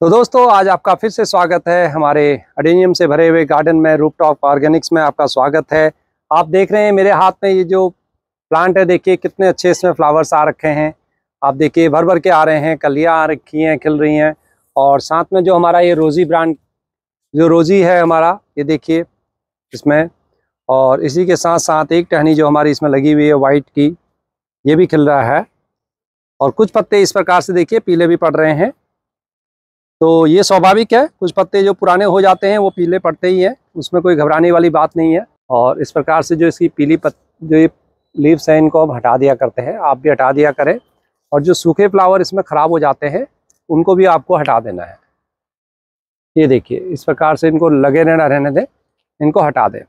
तो दोस्तों आज आपका फिर से स्वागत है हमारे अडेनियम से भरे हुए गार्डन में। रूफटॉप ऑर्गेनिक्स में आपका स्वागत है। आप देख रहे हैं मेरे हाथ में ये जो प्लांट है, देखिए कितने अच्छे इसमें फ्लावर्स आ रखे हैं। आप देखिए भर भर के आ रहे हैं, कलियां आ रखी हैं, खिल रही हैं। और साथ में जो हमारा ये रोजी ब्रांड जो रोजी है हमारा, ये देखिए इसमें, और इसी के साथ साथ एक टहनी जो हमारी इसमें लगी हुई है वाइट की, ये भी खिल रहा है। और कुछ पत्ते इस प्रकार से देखिए पीले भी पड़ रहे हैं। तो ये स्वाभाविक है, कुछ पत्ते जो पुराने हो जाते हैं वो पीले पड़ते ही हैं, उसमें कोई घबराने वाली बात नहीं है। और इस प्रकार से जो इसकी पीली जो ये लीव्स हैं, इनको हम हटा दिया करते हैं, आप भी हटा दिया करें। और जो सूखे फ्लावर इसमें ख़राब हो जाते हैं उनको भी आपको हटा देना है। ये देखिए इस प्रकार से इनको लगे रहने दें, इनको हटा दें।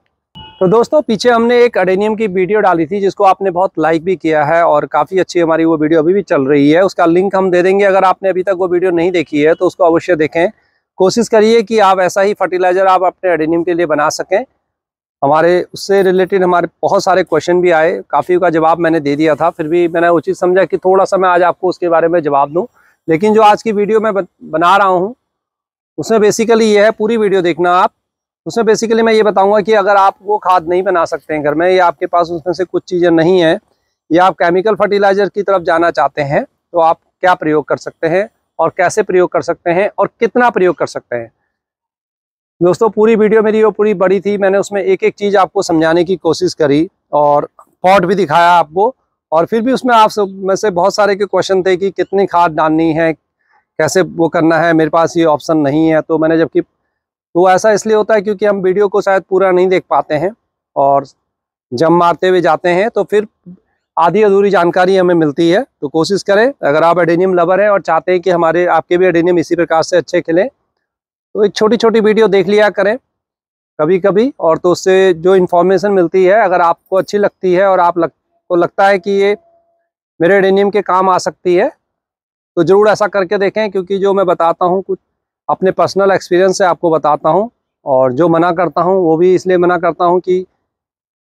तो दोस्तों पीछे हमने एक अडेनियम की वीडियो डाली थी जिसको आपने बहुत लाइक भी किया है और काफ़ी अच्छी हमारी वो वीडियो अभी भी चल रही है। उसका लिंक हम दे देंगे, अगर आपने अभी तक वो वीडियो नहीं देखी है तो उसको अवश्य देखें। कोशिश करिए कि आप ऐसा ही फर्टिलाइज़र आप अपने अडेनियम के लिए बना सकें। हमारे उससे रिलेटेड हमारे बहुत सारे क्वेश्चन भी आए, काफ़ी का जवाब मैंने दे दिया था, फिर भी मैंने उचित समझा कि थोड़ा सा मैं आज आपको उसके बारे में जवाब दूँ। लेकिन जो आज की वीडियो मैं बना रहा हूँ उसमें बेसिकली ये है, पूरी वीडियो देखना आप। उसमें बेसिकली मैं ये बताऊंगा कि अगर आप वो खाद नहीं बना सकते हैं घर में, या आपके पास उसमें से कुछ चीज़ें नहीं हैं, या आप केमिकल फर्टिलाइज़र की तरफ जाना चाहते हैं, तो आप क्या प्रयोग कर सकते हैं और कैसे प्रयोग कर सकते हैं और कितना प्रयोग कर सकते हैं। दोस्तों पूरी वीडियो मेरी वो पूरी बड़ी थी, मैंने उसमें एक एक चीज़ आपको समझाने की कोशिश करी और पॉट भी दिखाया आपको। और फिर भी उसमें आप सब में से बहुत सारे के क्वेश्चन थे कि कितनी खाद डालनी है, कैसे वो करना है, मेरे पास ये ऑप्शन नहीं है। तो मैंने जबकि तो ऐसा इसलिए होता है क्योंकि हम वीडियो को शायद पूरा नहीं देख पाते हैं और जम मारते हुए जाते हैं, तो फिर आधी अधूरी जानकारी हमें मिलती है। तो कोशिश करें, अगर आप एडेनियम लवर हैं और चाहते हैं कि आपके भी एडेनियम इसी प्रकार से अच्छे खिलें, तो एक छोटी छोटी वीडियो देख लिया करें कभी कभी। और तो उससे जो इन्फॉर्मेशन मिलती है, अगर आपको अच्छी लगती है और को लगता है कि ये मेरे एडेनियम के काम आ सकती है, तो ज़रूर ऐसा करके देखें। क्योंकि जो मैं बताता हूँ कुछ अपने पर्सनल एक्सपीरियंस से आपको बताता हूं, और जो मना करता हूं वो भी इसलिए मना करता हूं कि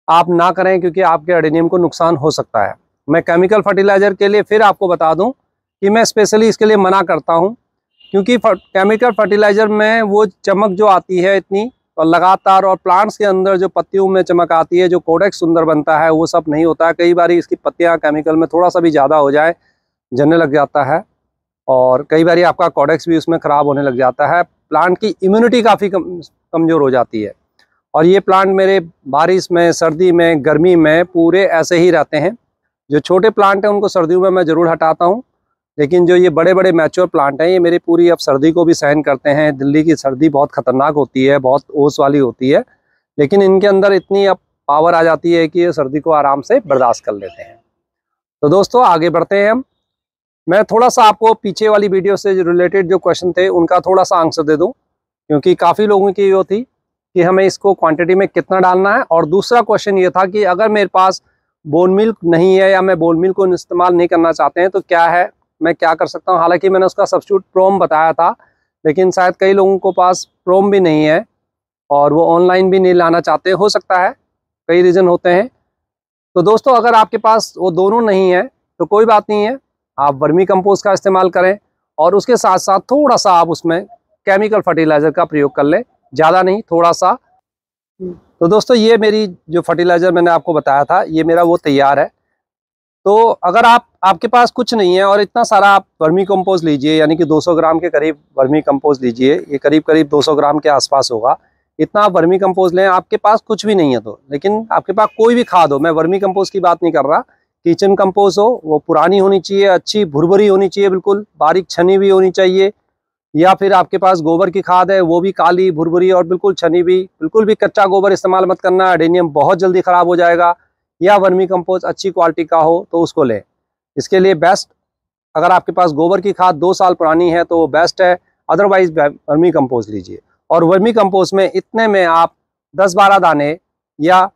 आप ना करें, क्योंकि आपके एडेनियम को नुकसान हो सकता है। मैं केमिकल फर्टिलाइज़र के लिए फिर आपको बता दूं कि मैं स्पेशली इसके लिए मना करता हूं, क्योंकि केमिकल फर्टिलाइज़र में वो चमक जो आती है इतनी और लगातार, और प्लांट्स के अंदर जो पत्तियों में चमक आती है, जो कोडेक्स सुंदर बनता है, वो सब नहीं होता है। कई बार इसकी पत्तियाँ केमिकल में थोड़ा सा भी ज़्यादा हो जाए, जलने लग जाता है, और कई बार आपका कोडेक्स भी उसमें ख़राब होने लग जाता है। प्लांट की इम्यूनिटी काफ़ी कमज़ोर हो जाती है। और ये प्लांट मेरे बारिश में, सर्दी में, गर्मी में पूरे ऐसे ही रहते हैं। जो छोटे प्लांट हैं उनको सर्दियों में मैं ज़रूर हटाता हूँ, लेकिन जो ये बड़े बड़े मैच्योर प्लांट हैं, ये मेरी पूरी अब सर्दी को भी सहन करते हैं। दिल्ली की सर्दी बहुत ख़तरनाक होती है, बहुत ओस वाली होती है, लेकिन इनके अंदर इतनी अब पावर आ जाती है कि ये सर्दी को आराम से बर्दाश्त कर लेते हैं। तो दोस्तों आगे बढ़ते हैं हम। मैं थोड़ा सा आपको पीछे वाली वीडियो से रिलेटेड जो क्वेश्चन थे उनका थोड़ा सा आंसर दे दूं, क्योंकि काफ़ी लोगों की वो थी कि हमें इसको क्वांटिटी में कितना डालना है। और दूसरा क्वेश्चन ये था कि अगर मेरे पास बोन मिल्क नहीं है या मैं बोन मिल्क को इस्तेमाल नहीं करना चाहते हैं तो क्या है, मैं क्या कर सकता हूँ। हालांकि मैंने उसका सब्स्टिट्यूट प्रोम बताया था, लेकिन शायद कई लोगों को पास प्रोम भी नहीं है और वो ऑनलाइन भी नहीं लाना चाहते, हो सकता है, कई रीज़न होते हैं। तो दोस्तों अगर आपके पास वो दोनों नहीं है तो कोई बात नहीं है, आप वर्मी कंपोस्ट का इस्तेमाल करें और उसके साथ साथ थोड़ा सा आप उसमें केमिकल फर्टिलाइज़र का प्रयोग कर लें, ज़्यादा नहीं, थोड़ा सा। तो दोस्तों ये मेरी जो फर्टिलाइज़र मैंने आपको बताया था, ये मेरा वो तैयार है। तो अगर आपके पास कुछ नहीं है और इतना सारा आप वर्मी कंपोस्ट लीजिए, यानी कि 200 ग्राम के करीब वर्मी कंपोस्ट लीजिए, ये करीब करीब 200 ग्राम के आसपास होगा, इतना आप वर्मी कंपोस्ट लें। आपके पास कुछ भी नहीं है तो, लेकिन आपके पास कोई भी खाद हो, मैं वर्मी कंपोस्ट की बात नहीं कर रहा, किचन कंपोस्ट हो, वो पुरानी होनी चाहिए, अच्छी भुरभुरी होनी चाहिए, बिल्कुल बारीक छनी हुई होनी चाहिए। या फिर आपके पास गोबर की खाद है, वो भी काली भुरभुरी और बिल्कुल छनी हुई, बिल्कुल भी कच्चा गोबर इस्तेमाल मत करना, एडेनियम बहुत जल्दी ख़राब हो जाएगा। या वर्मी कंपोस्ट अच्छी क्वालिटी का हो तो उसको लें। इसके लिए बेस्ट, अगर आपके पास गोबर की खाद 2 साल पुरानी है तो वो बेस्ट है, अदरवाइज वर्मी कंपोस्ट लीजिए। और वर्मी कंपोस्ट में इतने में आप 10-12 दाने या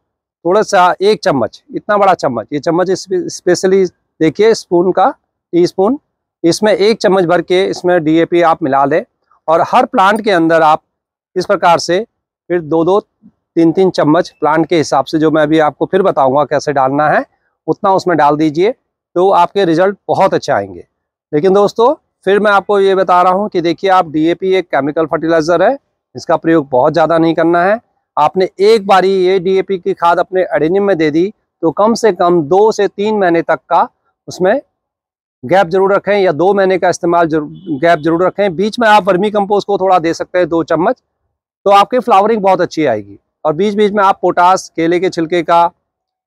थोड़ा सा 1 चम्मच, इतना बड़ा चम्मच, ये चम्मच स्पेशली देखिए स्पून का, टीस्पून, इसमें 1 चम्मच भर के इसमें DAP आप मिला लें। और हर प्लांट के अंदर आप इस प्रकार से फिर 2-2, 3-3 चम्मच प्लांट के हिसाब से, जो मैं अभी आपको फिर बताऊंगा कैसे डालना है, उतना उसमें डाल दीजिए, तो आपके रिजल्ट बहुत अच्छे आएंगे। लेकिन दोस्तों फिर मैं आपको ये बता रहा हूँ कि देखिए आप DAP एक केमिकल फर्टिलाइज़र है, इसका प्रयोग बहुत ज़्यादा नहीं करना है। आपने एक बारी ये DAP की खाद अपने एडेनियम में दे दी तो कम से कम 2 से 3 महीने तक का उसमें गैप जरूर रखें, या 2 महीने का इस्तेमाल गैप जरूर रखें। बीच में आप वर्मी कंपोस्ट को थोड़ा दे सकते हैं 2 चम्मच, तो आपकी फ्लावरिंग बहुत अच्छी आएगी। और बीच बीच में आप पोटास केले के छिलके का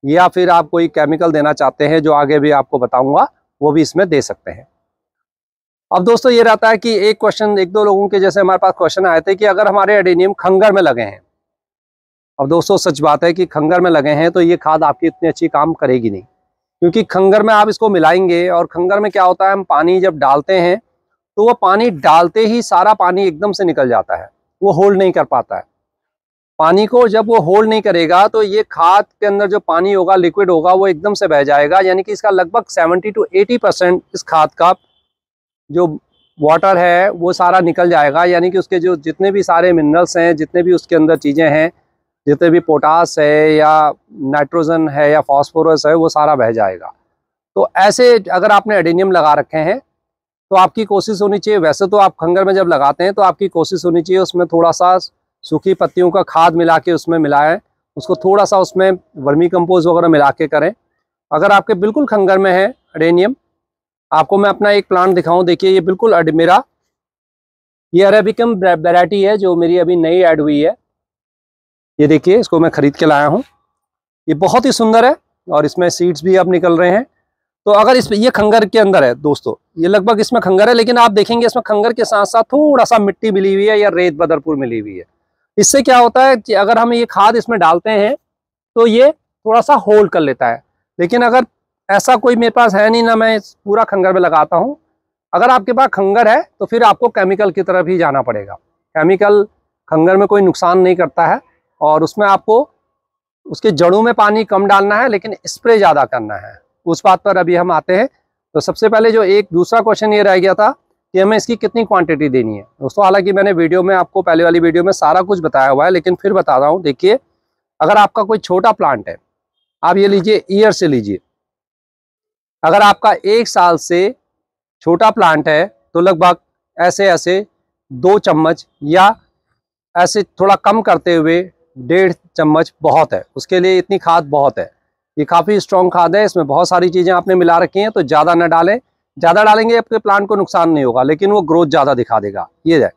या फिर आप कोई केमिकल देना चाहते हैं जो आगे भी आपको बताऊंगा, वो भी इसमें दे सकते हैं। अब दोस्तों ये रहता है कि एक क्वेश्चन, 1-2 लोगों के जैसे हमारे पास क्वेश्चन आए थे कि अगर हमारे एडेनियम खंगर में लगे हैं। अब दोस्तों सच बात है कि खंगर में लगे हैं तो ये खाद आपकी इतनी अच्छी काम करेगी नहीं, क्योंकि खंगर में आप इसको मिलाएंगे और खंगर में क्या होता है, हम पानी जब डालते हैं तो वो पानी डालते ही सारा पानी एकदम से निकल जाता है, वो होल्ड नहीं कर पाता है पानी को। जब वो होल्ड नहीं करेगा तो ये खाद के अंदर जो पानी होगा, लिक्विड होगा, वो एकदम से बह जाएगा। यानी कि इसका लगभग 70 to 80% इस खाद का जो वाटर है वो सारा निकल जाएगा। यानी कि उसके जो जितने भी सारे मिनरल्स हैं, जितने भी उसके अंदर चीज़ें हैं, जितने भी पोटास है या नाइट्रोजन है या फास्फोरस है, वो सारा बह जाएगा। तो ऐसे अगर आपने एडेनियम लगा रखे हैं तो आपकी कोशिश होनी चाहिए, वैसे तो आप खंगर में जब लगाते हैं तो आपकी कोशिश होनी चाहिए उसमें थोड़ा सा सूखी पत्तियों का खाद मिला के उसमें मिलाएं, उसको थोड़ा सा उसमें वर्मी कंपोस्ट वगैरह मिला के करें। अगर आपके बिल्कुल खंगर में है एडेनियम, आपको मैं अपना एक प्लांट दिखाऊं। देखिए ये बिल्कुल मेरा ये अरेबिकम वैरायटी है जो मेरी अभी नई ऐड हुई है। ये देखिए इसको मैं खरीद के लाया हूँ, ये बहुत ही सुंदर है और इसमें सीड्स भी अब निकल रहे हैं। तो अगर इस ये खंगर के अंदर है दोस्तों, ये लगभग इसमें खंगर है, लेकिन आप देखेंगे इसमें खंगर के साथ साथ थोड़ा सा मिट्टी मिली हुई है या रेत बदरपुर मिली हुई है। इससे क्या होता है कि अगर हम ये खाद इसमें डालते हैं तो ये थोड़ा सा होल्ड कर लेता है। लेकिन अगर ऐसा कोई मेरे पास है नहीं ना, मैं पूरा खंगर में लगाता हूँ। अगर आपके पास खंगर है तो फिर आपको केमिकल की तरफ ही जाना पड़ेगा। केमिकल खंगर में कोई नुकसान नहीं करता है और उसमें आपको उसके जड़ों में पानी कम डालना है, लेकिन स्प्रे ज़्यादा करना है। उस बात पर अभी हम आते हैं। तो सबसे पहले जो एक दूसरा क्वेश्चन ये रह गया था कि हमें इसकी कितनी क्वांटिटी देनी है दोस्तों। हालांकि मैंने वीडियो में आपको पहले वाली वीडियो में सारा कुछ बताया हुआ है, लेकिन फिर बता रहा हूँ। देखिए अगर आपका कोई छोटा प्लांट है, आप ये लीजिए, ईयर से लीजिए। अगर आपका 1 साल से छोटा प्लांट है तो लगभग ऐसे ऐसे 2 चम्मच या ऐसे थोड़ा कम करते हुए 1.5 चम्मच बहुत है, उसके लिए इतनी खाद बहुत है। ये काफ़ी स्ट्रॉन्ग खाद है, इसमें बहुत सारी चीज़ें आपने मिला रखी हैं, तो ज़्यादा ना डालें। ज़्यादा डालेंगे आपके प्लांट को नुकसान नहीं होगा, लेकिन वो ग्रोथ ज़्यादा दिखा देगा। ये है,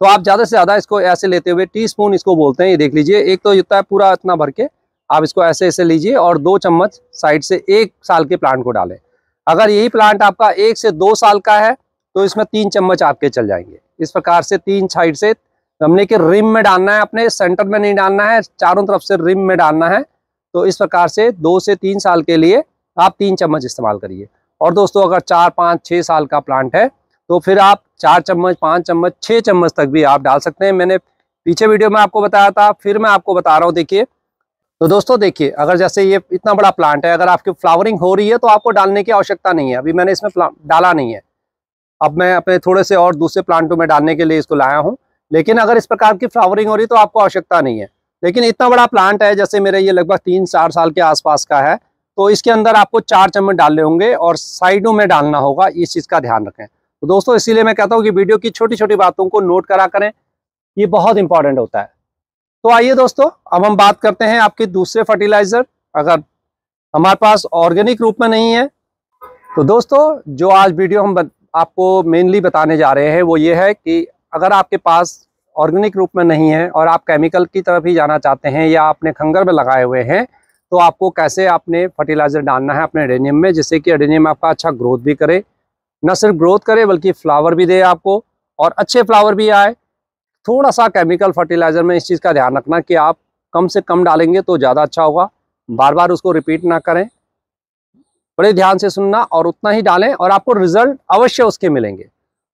तो आप ज़्यादा से ज़्यादा इसको ऐसे लेते हुए, टीस्पून इसको बोलते हैं, ये देख लीजिए। एक तो इतना पूरा इतना भर के आप इसको ऐसे ऐसे लीजिए और 2 चम्मच साइड से 1 साल के प्लांट को डालें। अगर यही प्लांट आपका 1 से 2 साल का है तो इसमें 3 चम्मच आपके चल जाएंगे। इस प्रकार से 3 साइड से गमले के रिम में डालना है, अपने सेंटर में नहीं डालना है, चारों तरफ से रिम में डालना है। तो इस प्रकार से 2 से 3 साल के लिए आप 3 चम्मच इस्तेमाल करिए। और दोस्तों अगर 4, 5, 6 साल का प्लांट है तो फिर आप 4 चम्मच, 5 चम्मच, 6 चम्मच तक भी आप डाल सकते हैं। मैंने पीछे वीडियो में आपको बताया था, फिर मैं आपको बता रहा हूँ। देखिए तो दोस्तों देखिए, अगर जैसे ये इतना बड़ा प्लांट है, अगर आपकी फ्लावरिंग हो रही है तो आपको डालने की आवश्यकता नहीं है। अभी मैंने इसमें डाला नहीं है, अब मैं अपने थोड़े से और दूसरे प्लांटों में डालने के लिए इसको लाया हूँ। लेकिन अगर इस प्रकार की फ्लावरिंग हो रही तो आपको आवश्यकता नहीं है। लेकिन इतना बड़ा प्लांट है, जैसे मेरे ये लगभग 3-4 साल के आसपास का है, तो इसके अंदर आपको 4 चम्मच डालने होंगे और साइडों में डालना होगा। इस चीज़ का ध्यान रखें। तो दोस्तों इसीलिए मैं कहता हूँ कि वीडियो की छोटी छोटी बातों को नोट करा करें, ये बहुत इंपॉर्टेंट होता है। तो आइए दोस्तों, अब हम बात करते हैं आपके दूसरे फर्टिलाइजर। अगर हमारे पास ऑर्गेनिक रूप में नहीं है तो दोस्तों जो आज वीडियो हम आपको मेनली बताने जा रहे हैं वो ये है कि अगर आपके पास ऑर्गेनिक रूप में नहीं है और आप केमिकल की तरफ ही जाना चाहते हैं या आपने खंगर में लगाए हुए हैं, तो आपको कैसे आपने फर्टिलाइजर डालना है अपने एडेनियम में, जिससे कि एडेनियम आपका अच्छा ग्रोथ भी करे, न सिर्फ ग्रोथ करे बल्कि फ्लावर भी दे आपको और अच्छे फ्लावर भी आए। थोड़ा सा केमिकल फर्टिलाइजर में इस चीज़ का ध्यान रखना कि आप कम से कम डालेंगे तो ज़्यादा अच्छा होगा। बार बार उसको रिपीट ना करें, बड़े ध्यान से सुनना और उतना ही डालें और आपको रिजल्ट अवश्य उसके मिलेंगे।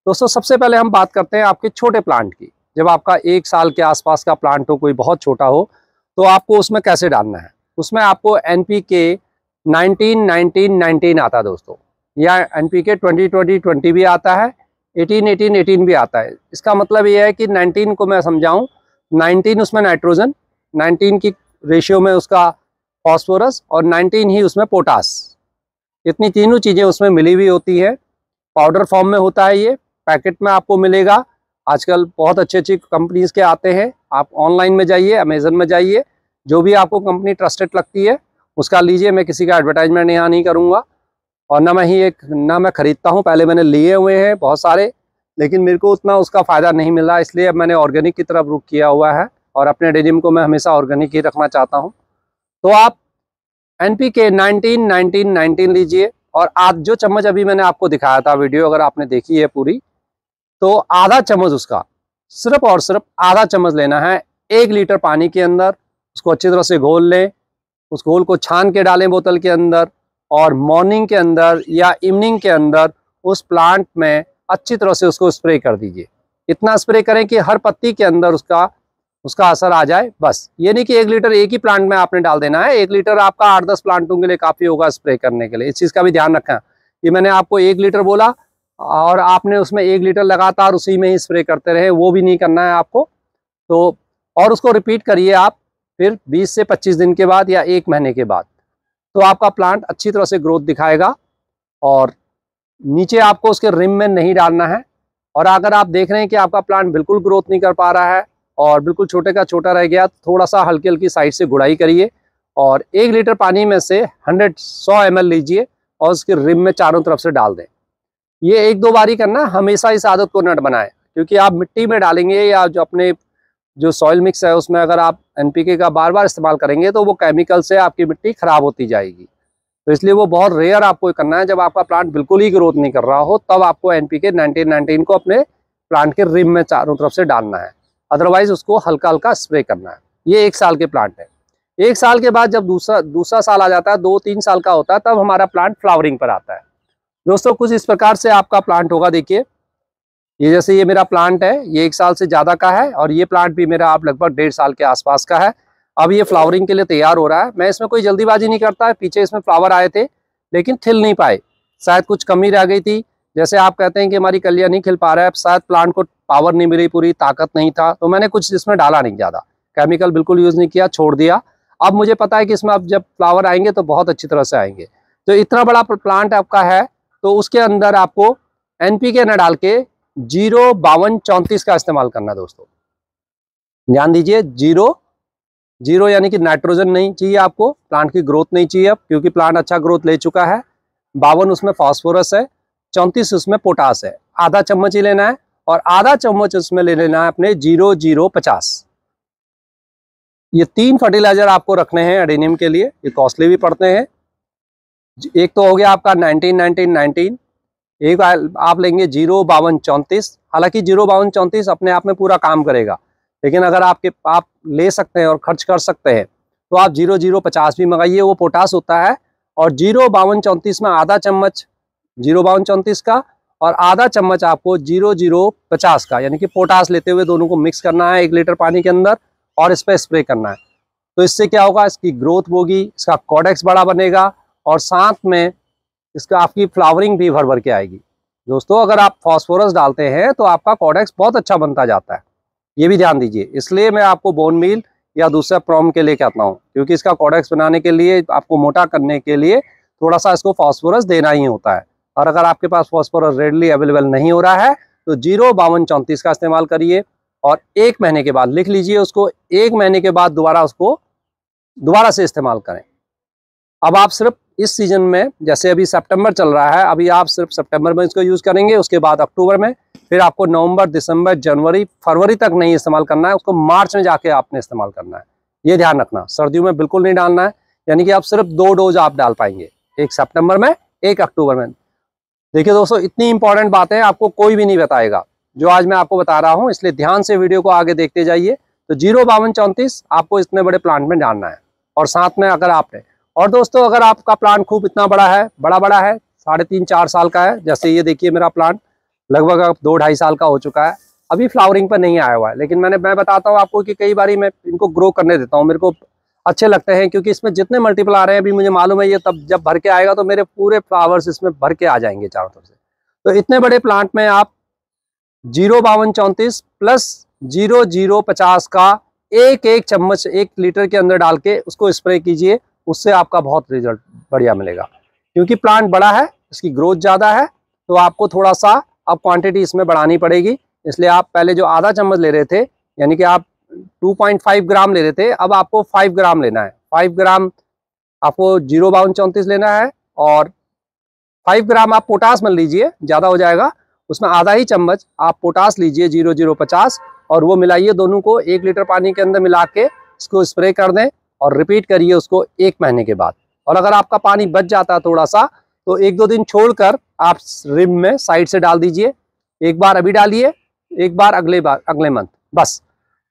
दोस्तों सबसे पहले हम बात करते हैं आपके छोटे प्लांट की। जब आपका 1 साल के आसपास का प्लांट हो, कोई बहुत छोटा हो, तो आपको उसमें कैसे डालना है। उसमें आपको NPK 19-19-19 आता है दोस्तों, या NPK 20-20-20 भी आता है, 18-18-18 भी आता है। इसका मतलब ये है कि 19 को मैं समझाऊं, 19 उसमें नाइट्रोजन, 19 की रेशियो में उसका फॉस्फोरस और 19 ही उसमें पोटास, इतनी तीनों चीज़ें उसमें मिली हुई होती है। पाउडर फॉर्म में होता है, ये पैकेट में आपको मिलेगा। आजकल बहुत अच्छी अच्छी कंपनीज के आते हैं, आप ऑनलाइन में जाइए, अमेजन में जाइए, जो भी आपको कंपनी ट्रस्टेड लगती है उसका लीजिए। मैं किसी का एडवर्टाइजमेंट यहाँ नहीं करूँगा और ना मैं खरीदता हूँ। पहले मैंने लिए हुए हैं बहुत सारे, लेकिन मेरे को उतना उसका फ़ायदा नहीं मिला, इसलिए अब मैंने ऑर्गेनिक की तरफ रुख किया हुआ है और अपने डेनिम को मैं हमेशा ऑर्गेनिक ही रखना चाहता हूँ। तो आप NPK 19-19-19 लीजिए और आज जो चम्मच अभी मैंने आपको दिखाया था वीडियो, अगर आपने देखी है पूरी, तो आधा चम्मच उसका सिर्फ और सिर्फ आधा चम्मच लेना है 1 लीटर पानी के अंदर। उसको अच्छी तरह से घोल लें, उस घोल को छान के डालें बोतल के अंदर और मॉर्निंग के अंदर या इवनिंग के अंदर उस प्लांट में अच्छी तरह से उसको स्प्रे कर दीजिए। इतना स्प्रे करें कि हर पत्ती के अंदर उसका असर आ जाए। बस ये नहीं कि 1 लीटर एक ही प्लांट में आपने डाल देना है, 1 लीटर आपका 8-10 प्लांटों के लिए काफ़ी होगा स्प्रे करने के लिए। इस चीज़ का भी ध्यान रखें कि मैंने आपको 1 लीटर बोला और आपने उसमें 1 लीटर लगातार उसी में ही स्प्रे करते रहे, वो भी नहीं करना है आपको। तो और उसको रिपीट करिए आप फिर 20 से 25 दिन के बाद या 1 महीने के बाद, तो आपका प्लांट अच्छी तरह से ग्रोथ दिखाएगा। और नीचे आपको उसके रिम में नहीं डालना है। और अगर आप देख रहे हैं कि आपका प्लांट बिल्कुल ग्रोथ नहीं कर पा रहा है और बिल्कुल छोटे का छोटा रह गया, थोड़ा सा हल्की हल्की साइड से गुड़ाई करिए और 1 लीटर पानी में से 100 ml लीजिए और उसके रिम में चारों तरफ से डाल दें। ये 1-2 बारी करना, हमेशा इस आदत को न बनाएं, क्योंकि आप मिट्टी में डालेंगे या जो सॉइल मिक्स है उसमें अगर आप NPK का बार बार इस्तेमाल करेंगे तो वो केमिकल से आपकी मिट्टी खराब होती जाएगी। तो इसलिए वो बहुत रेयर आपको करना है, जब आपका प्लांट बिल्कुल ही ग्रोथ नहीं कर रहा हो तब आपको NPK 19-19 को अपने प्लांट के रिम में चारों तरफ से डालना है। अदरवाइज उसको हल्का हल्का स्प्रे करना है। ये 1 साल के प्लांट है। 1 साल के बाद जब दूसरा साल आ जाता है, 2-3 साल का होता है, तब हमारा प्लांट फ्लावरिंग पर आता है। दोस्तों कुछ इस प्रकार से आपका प्लांट होगा। देखिए ये जैसे ये मेरा प्लांट है, ये 1 साल से ज़्यादा का है और ये प्लांट भी मेरा आप लगभग 1.5 साल के आसपास का है। अब ये फ्लावरिंग के लिए तैयार हो रहा है। मैं इसमें कोई जल्दीबाजी नहीं करता है। पीछे इसमें फ्लावर आए थे लेकिन खिल नहीं पाए, शायद कुछ कमी रह गई थी। जैसे आप कहते हैं कि हमारी कलियां नहीं खिल पा रहा है, शायद प्लांट को पावर नहीं मिली, पूरी ताकत नहीं था, तो मैंने कुछ इसमें डाला नहीं, ज़्यादा केमिकल बिल्कुल यूज़ नहीं किया, छोड़ दिया। अब मुझे पता है कि इसमें अब जब फ्लावर आएंगे तो बहुत अच्छी तरह से आएंगे। तो इतना बड़ा प्लांट आपका है तो उसके अंदर आपको NPK न डाल के 0-52-34 का इस्तेमाल करना है। दोस्तों ध्यान दीजिए, 0 यानी कि नाइट्रोजन नहीं चाहिए आपको, प्लांट की ग्रोथ नहीं चाहिए अब, क्योंकि प्लांट अच्छा ग्रोथ ले चुका है। 52 उसमें फास्फोरस है, 34 उसमें पोटास है। आधा चम्मच ही लेना है और आधा चम्मच उसमें ले लेना है अपने 0-0-50। ये 3 फर्टिलाइजर आपको रखने हैं एडेनियम के लिए, ये कॉस्टली भी पड़ते हैं। एक तो हो गया आपका 19-19-19, एक आप लेंगे 0-52-34। हालांकि 0-52-34 अपने आप में पूरा काम करेगा, लेकिन अगर आप ले सकते हैं और खर्च कर सकते हैं तो आप 0-0-50 भी मंगाइए, वो पोटास होता है। और 0-52-34 में आधा चम्मच 0-52-34 का और आधा चम्मच आपको 0-0-50 का, यानी कि पोटास लेते हुए दोनों को मिक्स करना है 1 लीटर पानी के अंदर और इस पर स्प्रे करना है। तो इससे क्या होगा, इसकी ग्रोथ होगी, इसका कॉडेक्स बड़ा बनेगा और साथ में इसका आपकी फ्लावरिंग भी भर भर के आएगी। दोस्तों अगर आप फास्फोरस डालते हैं तो आपका कॉडेक्स बहुत अच्छा बनता जाता है, ये भी ध्यान दीजिए। इसलिए मैं आपको बोन मील या दूसरा प्रॉम के लिए कहता हूँ, क्योंकि इसका कॉडेक्स बनाने के लिए, आपको मोटा करने के लिए थोड़ा सा इसको फास्फोरस देना ही होता है। और अगर आपके पास फास्फोरस रेडली अवेलेबल नहीं हो रहा है तो 0-52-34 का इस्तेमाल करिए और 1 महीने के बाद लिख लीजिए उसको, 1 महीने के बाद दोबारा से इस्तेमाल करें। अब आप सिर्फ इस सीजन में, जैसे अभी सितंबर चल रहा है, अभी आप सिर्फ सितंबर में इसको यूज़ करेंगे, उसके बाद अक्टूबर में, फिर आपको नवंबर, दिसंबर, जनवरी, फरवरी तक नहीं इस्तेमाल करना है, उसको मार्च में जाके आपने इस्तेमाल करना है। ये ध्यान रखना, सर्दियों में बिल्कुल नहीं डालना है। यानी कि आप सिर्फ 2 डोज आप डाल पाएंगे, 1 सितंबर में, 1 अक्टूबर में। देखिए दोस्तों इतनी इंपॉर्टेंट बातें आपको कोई भी नहीं बताएगा जो आज मैं आपको बता रहा हूँ, इसलिए ध्यान से वीडियो को आगे देखते जाइए। तो 0-52-34 आपको इतने बड़े प्लांट में डालना है। और साथ में अगर आपने, और दोस्तों अगर आपका प्लांट खूब इतना बड़ा है 3.5-4 साल का है, जैसे ये देखिए मेरा प्लांट लगभग अब 2-2.5 साल का हो चुका है, अभी फ्लावरिंग पर नहीं आया हुआ है, लेकिन मैं बताता हूँ आपको कि कई बारी मैं इनको ग्रो करने देता हूँ, मेरे को अच्छे लगते हैं, क्योंकि इसमें जितने मल्टीपल आ रहे हैं अभी मुझे मालूम है, ये तब जब भर के आएगा तो मेरे पूरे फ्लावर्स इसमें भर के आ जाएंगे चारों तरफ से। तो इतने बड़े प्लांट में आप 0-52-34 प्लस 0-0-50 का एक चम्मच 1 लीटर के अंदर डाल के उसको स्प्रे कीजिए, उससे आपका बहुत रिजल्ट बढ़िया मिलेगा। क्योंकि प्लांट बड़ा है, इसकी ग्रोथ ज़्यादा है तो आपको थोड़ा सा अब क्वांटिटी इसमें बढ़ानी पड़ेगी। इसलिए आप पहले जो आधा चम्मच ले रहे थे, यानी कि आप 2.5 ग्राम ले रहे थे, अब आपको 5 ग्राम लेना है। 5 ग्राम आपको 05234 लेना है और 5 ग्राम आप पोटास मत लीजिए, ज़्यादा हो जाएगा। उसमें आधा ही चम्मच आप पोटास लीजिए 0050 और वो मिलाइए दोनों को 1 लीटर पानी के अंदर मिला के इसको स्प्रे कर दें और रिपीट करिए उसको 1 महीने के बाद। और अगर आपका पानी बच जाता है थोड़ा सा तो 1-2 दिन छोड़कर आप रिम में साइड से डाल दीजिए। एक बार अभी डालिए, एक बार अगले मंथ, बस।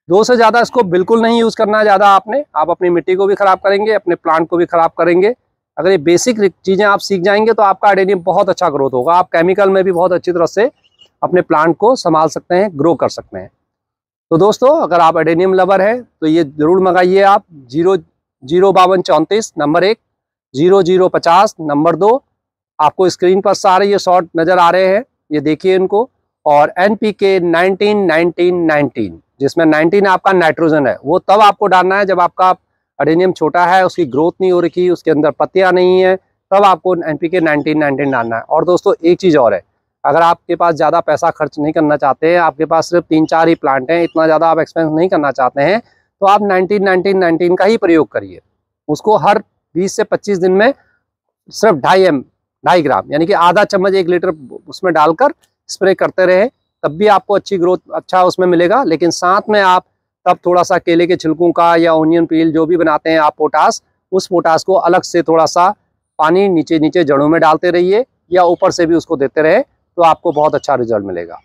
2 से ज़्यादा इसको बिल्कुल नहीं यूज़ करना है ज़्यादा आपने। आप अपनी मिट्टी को भी ख़राब करेंगे, अपने प्लांट को भी ख़राब करेंगे। अगर ये बेसिक चीज़ें आप सीख जाएंगे तो आपका एडेनियम बहुत अच्छा ग्रोथ होगा। आप केमिकल में भी बहुत अच्छी तरह से अपने प्लांट को संभाल सकते हैं, ग्रो कर सकते हैं। तो दोस्तों, अगर आप एडेनियम लवर हैं तो ये ज़रूर मंगाइए आप। 05234 नंबर 1, 0050 नंबर 2। आपको स्क्रीन पर सारे ये शॉट नज़र आ रहे हैं, ये देखिए इनको। और NPK 19-19-19, जिसमें 19 आपका नाइट्रोजन है, वो तब आपको डालना है जब आपका एडेनियम छोटा है, उसकी ग्रोथ नहीं हो रखी, उसके अंदर पत्तियां नहीं है, तब आपको NPK 19-19 डालना है। और दोस्तों एक चीज़ और है, अगर आपके पास ज़्यादा पैसा खर्च नहीं करना चाहते हैं, आपके पास सिर्फ 3-4 ही प्लांट हैं, इतना ज़्यादा आप एक्सपेंस नहीं करना चाहते हैं, तो आप 19-19-19 का ही प्रयोग करिए। उसको हर 20 से 25 दिन में सिर्फ 2.5 ग्राम यानी कि आधा चम्मच 1 लीटर उसमें डालकर स्प्रे करते रहे, तब भी आपको अच्छी ग्रोथ अच्छा उसमें मिलेगा। लेकिन साथ में आप तब थोड़ा सा केले के छिलकों का या ओनियन पील जो भी बनाते हैं आप पोटास, उस पोटास को अलग से थोड़ा सा पानी नीचे नीचे जड़ों में डालते रहिए या ऊपर से भी उसको देते रहे, तो आपको बहुत अच्छा रिजल्ट मिलेगा।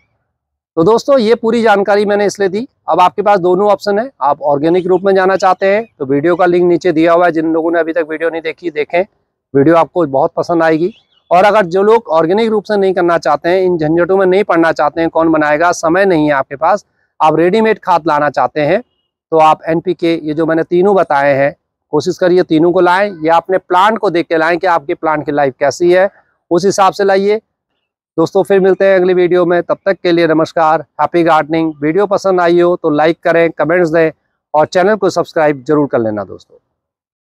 तो दोस्तों, ये पूरी जानकारी मैंने इसलिए दी। अब आपके पास दोनों ऑप्शन है। आप ऑर्गेनिक रूप में जाना चाहते हैं तो वीडियो का लिंक नीचे दिया हुआ है, जिन लोगों ने अभी तक वीडियो नहीं देखी देखें, वीडियो आपको बहुत पसंद आएगी। और अगर जो लोग ऑर्गेनिक रूप से नहीं करना चाहते हैं, इन झंझटों में नहीं पड़ना चाहते हैं, कौन बनाएगा, समय नहीं है आपके पास, आप रेडीमेड खाद लाना चाहते हैं, तो आप NPK ये जो मैंने तीनों बताए हैं, कोशिश करिए तीनों को लाएं, या अपने प्लांट को देख के लाएं कि आपके प्लांट की लाइफ कैसी है, उस हिसाब से लाइए। दोस्तों, फिर मिलते हैं अगली वीडियो में, तब तक के लिए नमस्कार, हैप्पी गार्डनिंग। वीडियो पसंद आई हो तो लाइक करें, कमेंट्स दें और चैनल को सब्सक्राइब जरूर कर लेना दोस्तों।